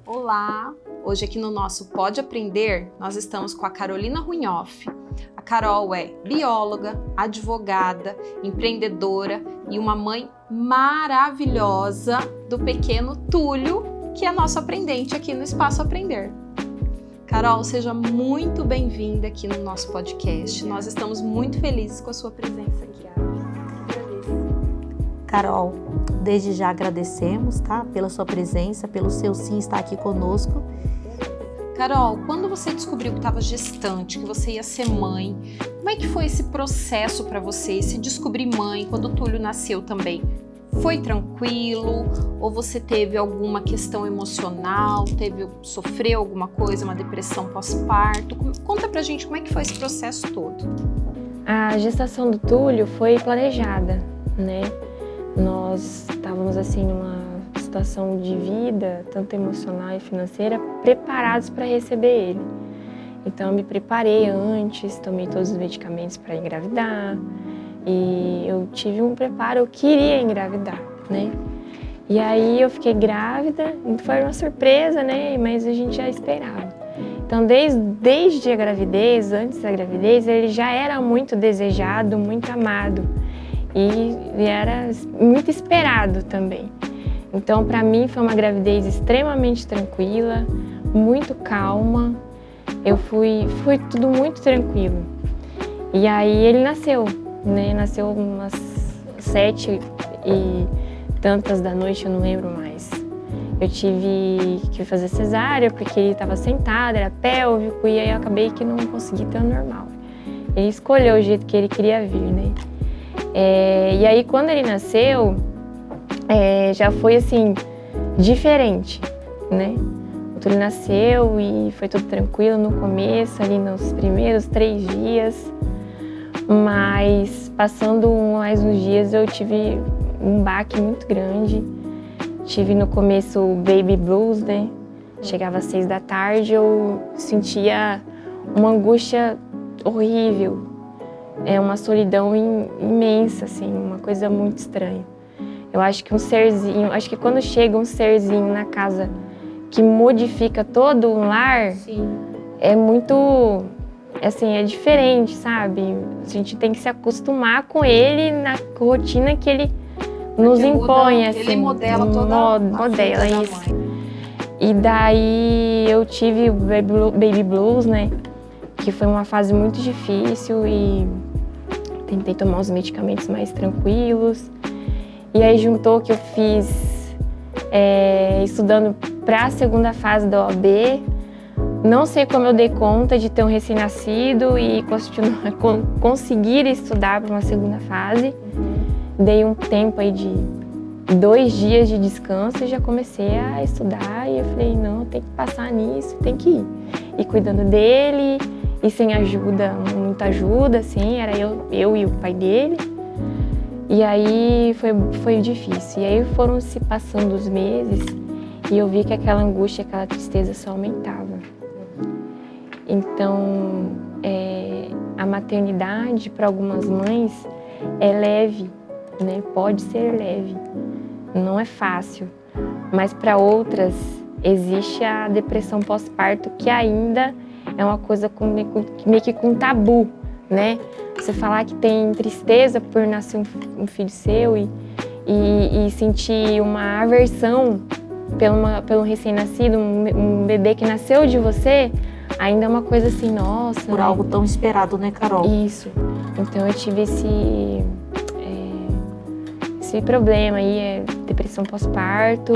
Olá! Hoje aqui no nosso Pode Aprender, nós estamos com a Carolina Runhoff. A Carol é bióloga, advogada, empreendedora e uma mãe maravilhosa do pequeno Túlio, que é nosso aprendente aqui no Espaço Aprender. Carol, seja muito bem-vinda aqui no nosso podcast. Nós estamos muito felizes com a sua presença aqui. Carol, desde já agradecemos, tá? Pela sua presença, pelo seu sim estar aqui conosco. Carol, quando você descobriu que estava gestante, que você ia ser mãe, como é que foi esse processo para você, se descobrir mãe, quando o Túlio nasceu também? Foi tranquilo? Ou você teve alguma questão emocional? Sofreu alguma coisa, uma depressão pós-parto? Conta pra gente como é que foi esse processo todo. A gestação do Túlio foi planejada, né? Nós estávamos assim numa situação de vida, tanto emocional e financeira, preparados para receber ele. Então eu me preparei antes, tomei todos os medicamentos para engravidar e eu tive um preparo, eu queria engravidar, né? E aí eu fiquei grávida, foi uma surpresa, né? Mas a gente já esperava. Então desde a gravidez, antes da gravidez, ele já era muito desejado, muito amado. E era muito esperado também. Então, para mim, foi uma gravidez extremamente tranquila, muito calma. Foi tudo muito tranquilo. E aí ele nasceu, né? Nasceu umas 7 e tantas da noite, eu não lembro mais. Eu tive que fazer cesárea porque ele estava sentado, era pélvico, e aí eu acabei que não consegui ter o normal. Ele escolheu o jeito que ele queria vir, né? E aí, quando ele nasceu, já foi assim, diferente, né? O Túlio nasceu e foi tudo tranquilo no começo, ali nos primeiros 3 dias. Mas, passando mais uns dias, eu tive um baque muito grande. Tive no começo o baby blues, né? Chegava às 6 da tarde, eu sentia uma angústia horrível. É uma solidão imensa, assim, uma coisa muito estranha. Eu acho que acho que quando chega um serzinho na casa que modifica todo um lar, sim, é muito, assim, é diferente, sabe? A gente tem que se acostumar com ele na rotina que ele nos impõe, assim. Ele modela toda modela isso. E daí eu tive o baby blues, né? Que foi uma fase muito difícil e tentei tomar os medicamentos mais tranquilos. E aí juntou que eu fiz estudando para a segunda fase da OAB. Não sei como eu dei conta de ter um recém-nascido e conseguir estudar para uma segunda fase. Dei um tempo aí de 2 dias de descanso e já comecei a estudar. E eu falei, não, tem que passar nisso, tem que ir. E cuidando dele. E sem ajuda, muita ajuda, assim, era eu e o pai dele. E aí foi difícil. E aí foram se passando os meses e eu vi que aquela angústia, aquela tristeza só aumentava. Então, a maternidade, para algumas mães, é leve, né? Pode ser leve, não é fácil. Mas para outras, existe a depressão pós-parto, que ainda é uma coisa meio que com tabu, né? Você falar que tem tristeza por nascer um filho seu e sentir uma aversão pelo recém-nascido, um bebê que nasceu de você, ainda é uma coisa assim, nossa. Por algo tão esperado, né, Carol? Isso. Então eu tive esse problema aí, depressão pós-parto.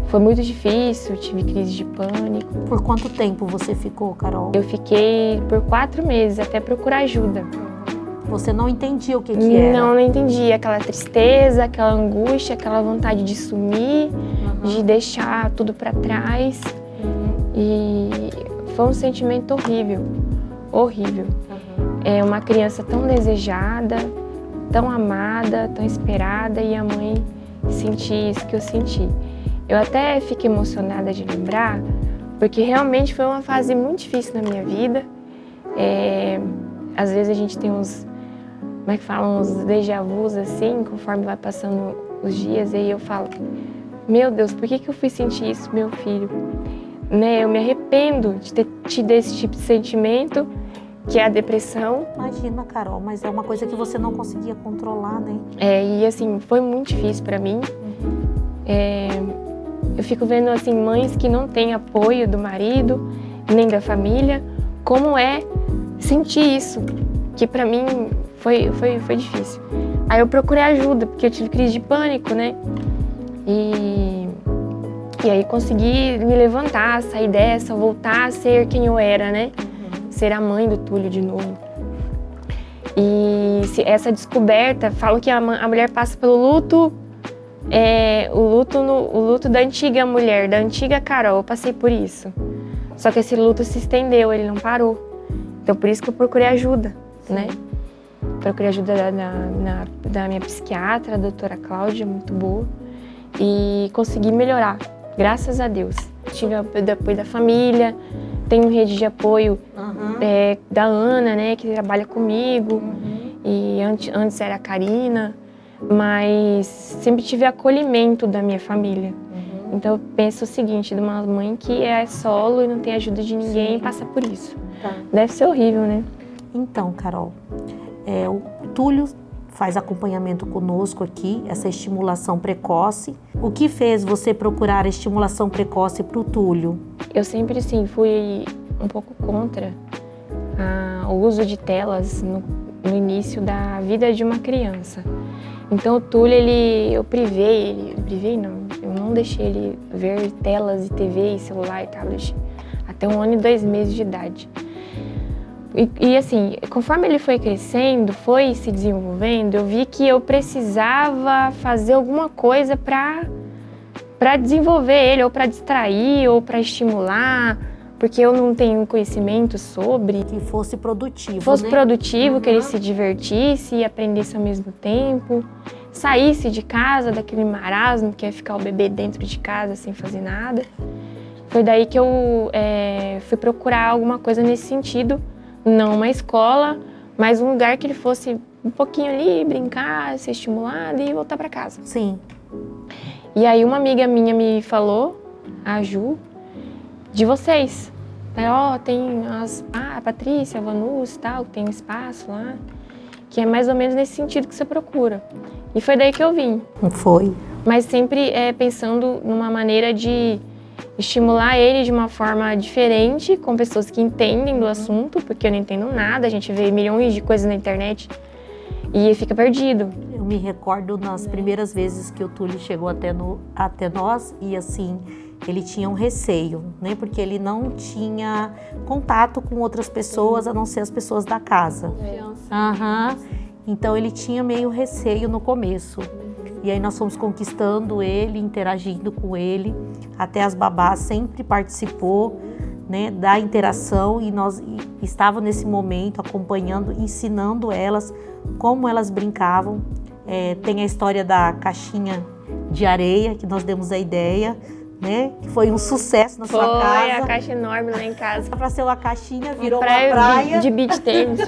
Foi muito difícil, tive crise de pânico. Por quanto tempo você ficou, Carol? Eu fiquei por 4 meses, até procurar ajuda. Você não entendia o que era? Não entendia. Aquela tristeza, aquela angústia, aquela vontade de sumir, de deixar tudo para trás. E foi um sentimento horrível, horrível. É uma criança tão desejada, tão amada, tão esperada, e a mãe sentir isso que eu senti. Eu até fico emocionada de lembrar, porque realmente foi uma fase muito difícil na minha vida. Às vezes a gente tem uns déjà vus assim, conforme vai passando os dias, e aí eu falo, meu Deus, por que eu fui sentir isso, meu filho? Né, eu me arrependo de ter tido esse tipo de sentimento, que é a depressão. Imagina, Carol, mas é uma coisa que você não conseguia controlar, né? E assim, foi muito difícil para mim. Eu fico vendo assim, mães que não têm apoio do marido, nem da família, como é sentir isso, que para mim foi difícil. Aí eu procurei ajuda, porque eu tive crise de pânico, né? E aí consegui me levantar, sair dessa, voltar a ser quem eu era, né? Ser a mãe do Túlio de novo. E essa descoberta, falo que a mulher passa pelo luto, o luto da antiga mulher, da antiga Carol. Eu passei por isso. Só que esse luto se estendeu, ele não parou. Então por isso que eu procurei ajuda, né? Procurei ajuda da minha psiquiatra, a doutora Cláudia, muito boa. E consegui melhorar, graças a Deus. Tive o apoio da família, tenho rede de apoio da Ana, né, que trabalha comigo. E antes era a Karina, mas sempre tive acolhimento da minha família. Então eu penso o seguinte, de uma mãe que é solo e não tem ajuda de ninguém e passa por isso. Deve ser horrível, né? Então, Carol, o Túlio faz acompanhamento conosco aqui, essa estimulação precoce. O que fez você procurar a estimulação precoce para o Túlio? Eu sempre, sim, fui um pouco contra o uso de telas no início da vida de uma criança. Então o Túlio, eu não deixei ele ver telas de TV, celular e tablet até 1 ano e 2 meses de idade. E assim, conforme ele foi crescendo, foi se desenvolvendo, eu vi que eu precisava fazer alguma coisa para desenvolver ele, ou para distrair, ou para estimular, porque eu não tenho conhecimento sobre. Que fosse produtivo, que ele se divertisse e aprendesse ao mesmo tempo, saísse de casa daquele marasmo que é ficar o bebê dentro de casa sem fazer nada. Foi daí que eu fui procurar alguma coisa nesse sentido. Não uma escola, mas um lugar que ele fosse um pouquinho ali, brincar, ser estimulado e voltar para casa. Sim. E aí uma amiga minha me falou, a Ju, de vocês. Tem a Patrícia, a Vanus e tal, que tem um espaço lá, que é mais ou menos nesse sentido que você procura. E foi daí que eu vim. Foi. Mas sempre pensando numa maneira de estimular ele de uma forma diferente, com pessoas que entendem do assunto, porque eu não entendo nada, a gente vê milhões de coisas na internet e fica perdido. Eu me recordo nas primeiras vezes que o Túlio chegou até nós e assim, ele tinha um receio, né? Porque ele não tinha contato com outras pessoas, a não ser as pessoas da casa. Então ele tinha meio receio no começo. E aí nós fomos conquistando ele, interagindo com ele, até as babás sempre participou, né, da interação e nós estávamos nesse momento acompanhando, ensinando elas como elas brincavam. Tem a história da caixinha de areia, que nós demos a ideia, né, que foi um sucesso na sua casa. Foi a caixa enorme lá em casa. Para ser uma caixinha, virou uma praia. De beach tênis.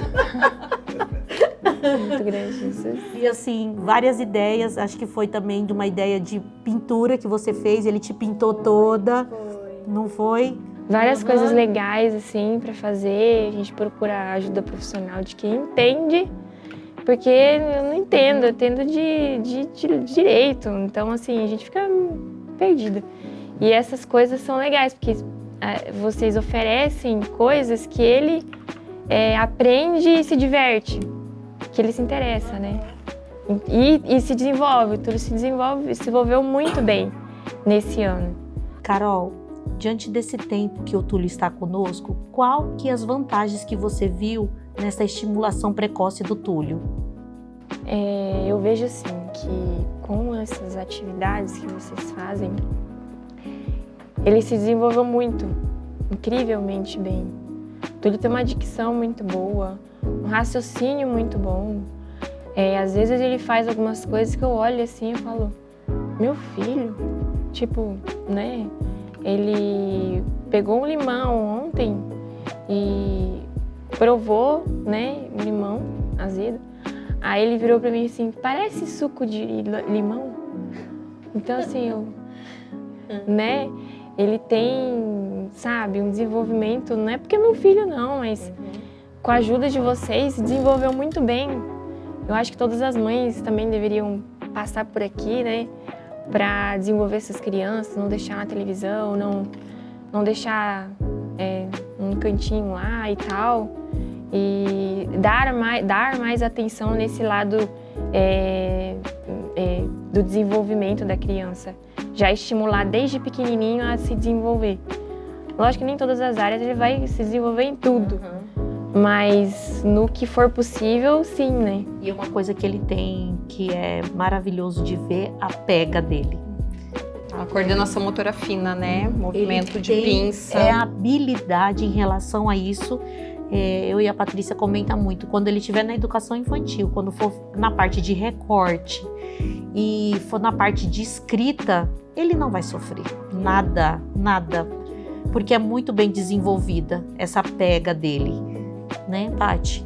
Muito grande isso. E assim, várias ideias, acho que foi também de uma ideia de pintura que você fez, ele te pintou toda, não foi? Várias coisas legais assim para fazer, a gente procura ajuda profissional de quem entende, porque eu não entendo, eu entendo de direito, então assim, a gente fica perdida. E essas coisas são legais, porque vocês oferecem coisas que ele aprende e se diverte. Que ele se interessa, né? E se desenvolve, tudo se desenvolveu muito bem nesse ano. Carol, diante desse tempo que o Túlio está conosco, qual que as vantagens que você viu nessa estimulação precoce do Túlio? Eu vejo assim que com essas atividades que vocês fazem, ele se desenvolveu muito, incrivelmente bem. O Túlio tem uma dicção muito boa, um raciocínio muito bom. Às vezes ele faz algumas coisas que eu olho assim e falo, meu filho, tipo, né? Ele pegou um limão ontem e provou, né, um limão azedo. Aí ele virou pra mim assim, parece suco de limão. Então assim, né? Ele tem, sabe, um desenvolvimento, não é porque é meu filho não, mas com a ajuda de vocês, se desenvolveu muito bem. Eu acho que todas as mães também deveriam passar por aqui, né? Para desenvolver essas crianças, não deixar na televisão, não deixar um cantinho lá e tal. E dar mais atenção nesse lado do desenvolvimento da criança. Já estimular desde pequenininho a se desenvolver. Lógico que nem todas as áreas ele vai se desenvolver em tudo. Mas no que for possível, sim, né? E uma coisa que ele tem que é maravilhoso de ver, a pega dele. A coordenação motora fina, né? Movimento de pinça. É a habilidade em relação a isso. Eu e a Patrícia comenta muito. Quando ele estiver na educação infantil, quando for na parte de recorte e for na parte de escrita, ele não vai sofrer. Nada. Porque é muito bem desenvolvida essa pega dele. Né, Paty?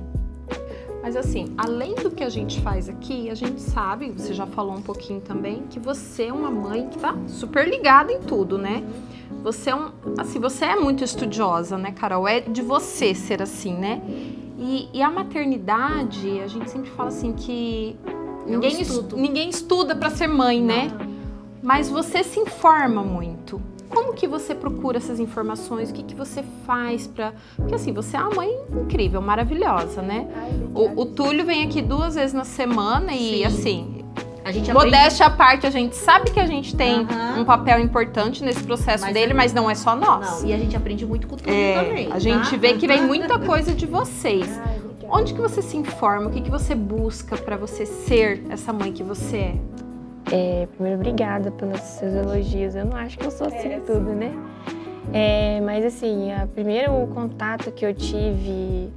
Mas assim, além do que a gente faz aqui, a gente sabe, você já falou um pouquinho também, que você é uma mãe que tá super ligada em tudo, né? Você é muito estudiosa, né, Carol? É de você ser assim, né? E a maternidade, a gente sempre fala assim que ninguém estuda para ser mãe, né? Mas você se informa muito. Como que você procura essas informações? O que você faz para... Porque assim, você é uma mãe incrível, maravilhosa, né? O Túlio vem aqui 2 vezes na semana e assim... A gente modéstia à parte, a gente sabe que a gente tem um papel importante nesse processo dele, mas não é só nós. Não, e a gente aprende muito com o Túlio também. A gente vê que vem muita coisa de vocês. Onde que você se informa? O que você busca para você ser essa mãe que você é? Primeiro, obrigada pelos seus elogios. Eu não acho que eu sou assim tudo, né? Mas assim, o primeiro contato que eu tive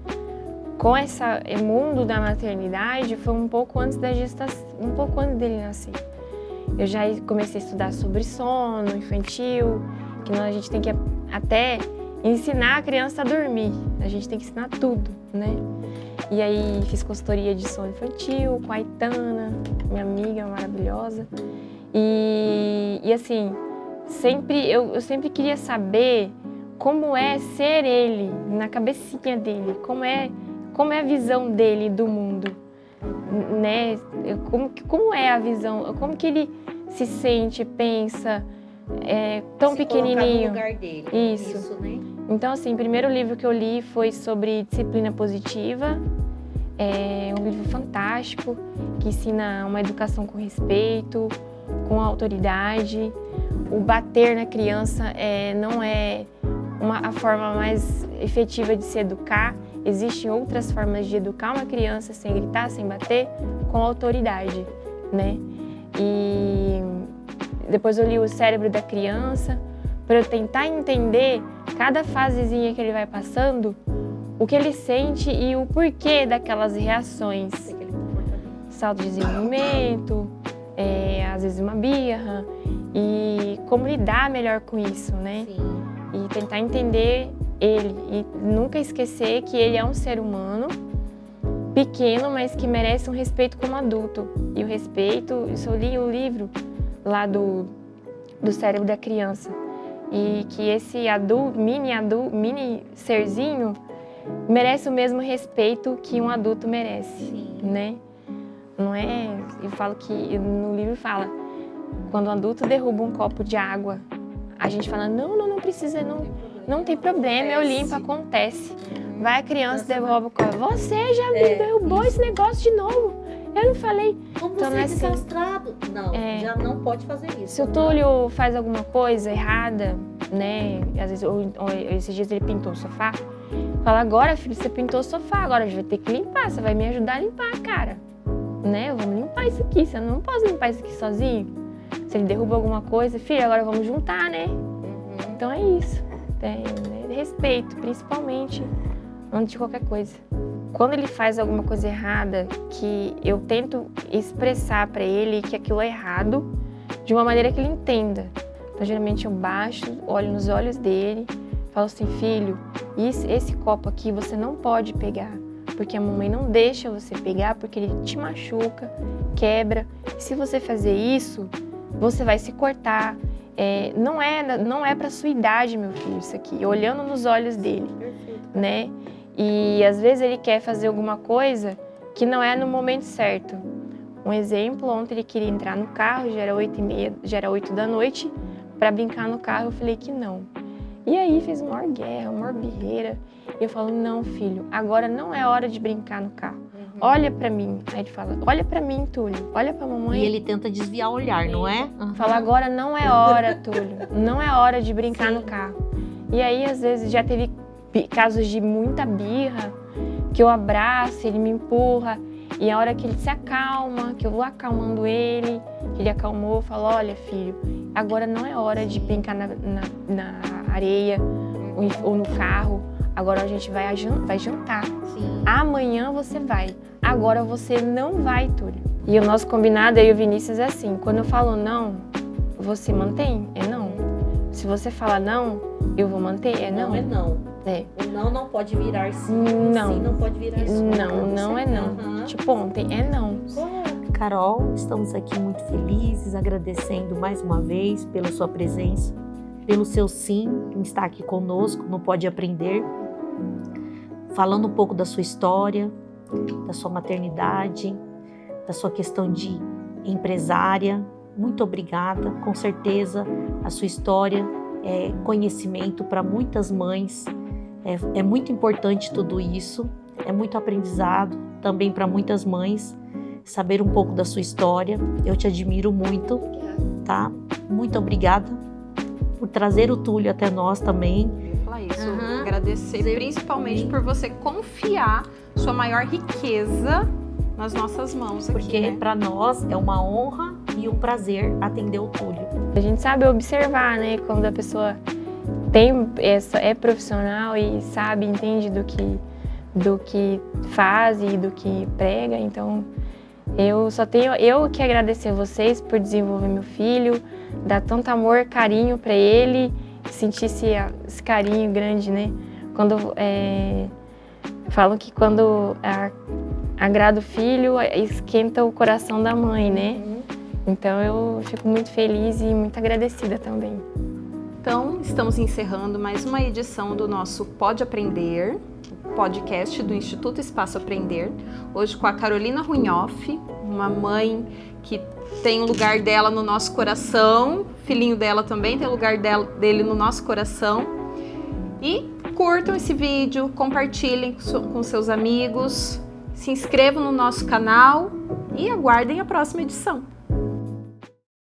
com esse mundo da maternidade foi um pouco antes da gestação, um pouco antes dele nascer. Eu já comecei a estudar sobre sono infantil, que a gente tem que até ensinar a criança a dormir. A gente tem que ensinar tudo, né? E aí fiz consultoria de sono infantil com a Aitana, minha amiga maravilhosa. E assim, eu sempre queria saber como é ser ele, na cabecinha dele, como é a visão dele do mundo, né? Como é a visão, como que ele se sente, pensa, tão pequenininho. No lugar dele. Isso, né? Então, assim, o primeiro livro que eu li foi sobre disciplina positiva. É um livro fantástico, que ensina uma educação com respeito, com autoridade. O bater na criança não é a forma mais efetiva de se educar. Existem outras formas de educar uma criança sem gritar, sem bater, com autoridade, né? E depois eu li O Cérebro da Criança, para eu tentar entender cada fasezinha que ele vai passando, o que ele sente e o porquê daquelas reações. Salto de desenvolvimento, às vezes uma birra, e como lidar melhor com isso, né? Sim. E tentar entender ele, e nunca esquecer que ele é um ser humano pequeno, mas que merece um respeito como adulto. E o respeito, isso eu li o livro lá do Cérebro da Criança, e que esse mini serzinho merece o mesmo respeito que um adulto merece. Sim. Né? Não é... Eu falo que no livro fala, quando um adulto derruba um copo de água, a gente fala, não precisa, não tem problema, eu limpo, acontece. Vai a criança, derruba o copo, você já derrubou esse negócio de novo. Eu não falei. Como então, você é assim, desastrado? Não, já não pode fazer isso. Se o Túlio faz alguma coisa errada, né? Às vezes, ou esses dias ele pintou o sofá. Fala, agora, filho, você pintou o sofá, agora a gente vai ter que limpar. Você vai me ajudar a limpar, cara. Né? Vamos limpar isso aqui. Você não pode limpar isso aqui sozinho. Se ele derruba alguma coisa, filho, agora vamos juntar, né? Então é isso. Respeito, principalmente, antes de qualquer coisa. Quando ele faz alguma coisa errada, que eu tento expressar para ele que aquilo é errado, de uma maneira que ele entenda. Então, geralmente eu baixo, olho nos olhos dele, falo assim, filho, esse copo aqui você não pode pegar, porque a mamãe não deixa você pegar, porque ele te machuca, quebra. E se você fazer isso, você vai se cortar. não é para sua idade, meu filho, isso aqui, olhando nos olhos dele, né? E às vezes ele quer fazer alguma coisa que não é no momento certo. Um exemplo, ontem ele queria entrar no carro, já era 8h30, já era 8 da noite, para brincar no carro, eu falei que não. E aí fez uma maior guerra, uma maior birreira. E eu falo, não, filho, agora não é hora de brincar no carro. Olha pra mim. Aí ele fala, olha pra mim, Túlio, olha pra mamãe. E ele tenta desviar o olhar, não é? Fala, agora não é hora, Túlio, não é hora de brincar no carro. E aí, às vezes, já teve casos de muita birra, que eu abraço, ele me empurra, e a hora que ele se acalma, que eu vou acalmando ele, que ele acalmou, eu falo, olha, filho, agora não é hora de brincar na areia ou no carro, agora a gente vai jantar. Sim. Amanhã você vai, agora você não vai, Túlio. E o nosso combinado, eu e o Vinícius, é assim, quando eu falo não, você mantém? É não. Se você fala não, eu vou manter? É não. Não é não. É. O não pode virar sim. Não. Sim não pode virar sim. Não é não. Tipo ontem, é não. Carol, estamos aqui muito felizes, agradecendo mais uma vez pela sua presença, pelo seu sim em estar aqui conosco no Pode Aprender, falando um pouco da sua história, da sua maternidade, da sua questão de empresária. Muito obrigada, com certeza a sua história é conhecimento para muitas mães, é muito importante tudo isso, é muito aprendizado também para muitas mães, saber um pouco da sua história. Eu te admiro muito, tá? Muito obrigada por trazer o Túlio até nós também. Falar isso, agradecer principalmente por você confiar sua maior riqueza nas nossas mãos aqui, porque né? para nós é uma honra e um prazer atender o Túlio. A gente sabe observar, né, quando a pessoa é profissional e sabe, entende do que faz e do que prega. Então, eu só tenho que agradecer a vocês por desenvolver meu filho, dar tanto amor, carinho para ele, sentir esse carinho grande, né? Falam que quando agrada o filho, esquenta o coração da mãe, né? Então eu fico muito feliz e muito agradecida também. Então, estamos encerrando mais uma edição do nosso Pode Aprender, podcast do Instituto Espaço Aprender, hoje com a Carolina Runhoff, uma mãe que tem o lugar dela no nosso coração, filhinho dela também tem o lugar dele no nosso coração. E curtam esse vídeo, compartilhem com seus amigos, se inscrevam no nosso canal e aguardem a próxima edição.